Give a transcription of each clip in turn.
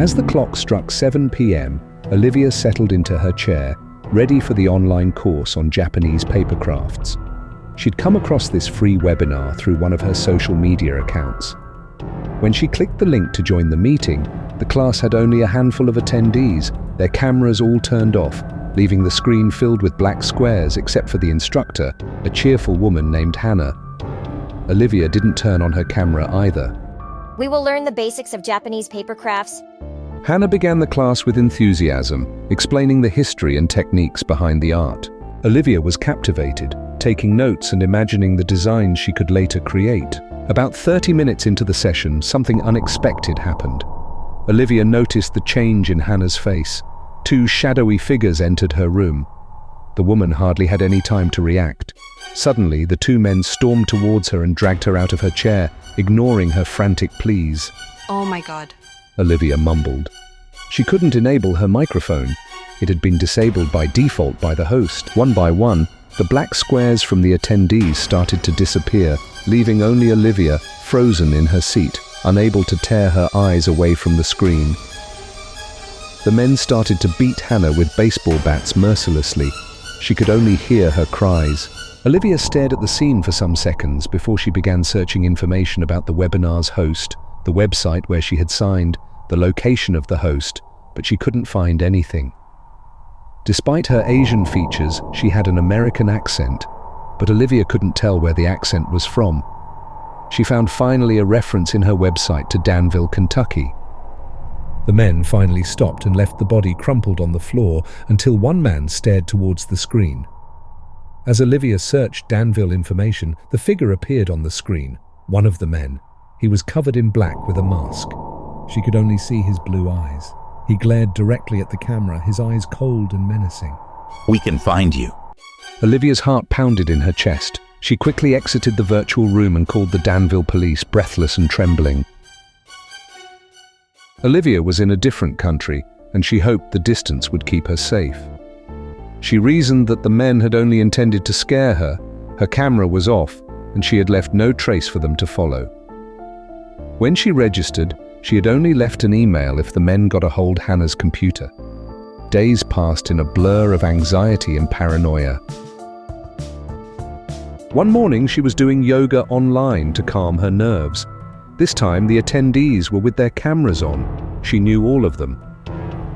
As the clock struck 7 p.m., Olivia settled into her chair, ready for the online course on Japanese paper crafts. She'd come across this free webinar through one of her social media accounts. When she clicked the link to join the meeting, the class had only a handful of attendees, their cameras all turned off, leaving the screen filled with black squares except for the instructor, a cheerful woman named Hannah. Olivia didn't turn on her camera either. We will learn the basics of Japanese paper crafts. Hannah began the class with enthusiasm, explaining the history and techniques behind the art. Olivia was captivated, taking notes and imagining the designs she could later create. About 30 minutes into the session, something unexpected happened. Olivia noticed the change in Hannah's face. Two shadowy figures entered her room. The woman hardly had any time to react. Suddenly, the two men stormed towards her and dragged her out of her chair, ignoring her frantic pleas. Oh my God. Olivia mumbled. She couldn't enable her microphone. It had been disabled by default by the host. One by one, the black squares from the attendees started to disappear, leaving only Olivia frozen in her seat, unable to tear her eyes away from the screen. The men started to beat Hannah with baseball bats mercilessly. She could only hear her cries. Olivia stared at the scene for some seconds before she began searching information about the webinar's host, the website where she had signed, the location of the host, but she couldn't find anything. Despite her Asian features, she had an American accent, but Olivia couldn't tell where the accent was from. She found finally a reference in her website to Danville, Kentucky. The men finally stopped and left the body crumpled on the floor until one man stared towards the screen. As Olivia searched Danville information, the figure appeared on the screen, one of the men. He was covered in black with a mask. She could only see his blue eyes. He glared directly at the camera, his eyes cold and menacing. We can find you. Olivia's heart pounded in her chest. She quickly exited the virtual room and called the Danville police, breathless and trembling. Olivia was in a different country, and she hoped the distance would keep her safe. She reasoned that the men had only intended to scare her. Her camera was off, and she had left no trace for them to follow. When she registered, she had only left an email if the men got a hold of Hannah's computer. Days passed in a blur of anxiety and paranoia. One morning, she was doing yoga online to calm her nerves. This time, the attendees were with their cameras on. She knew all of them.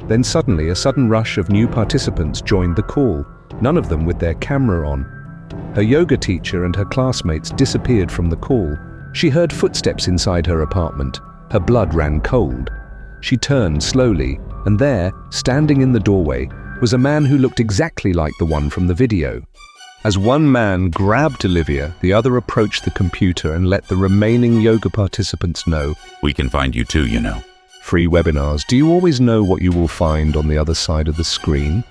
Then suddenly, a sudden rush of new participants joined the call, none of them with their camera on. Her yoga teacher and her classmates disappeared from the call. She heard footsteps inside her apartment. Her blood ran cold. She turned slowly, and there, standing in the doorway, was a man who looked exactly like the one from the video. As one man grabbed Olivia, the other approached the computer and let the remaining yoga participants know. We can find you too, you know. Free webinars. Do you always know what you will find on the other side of the screen?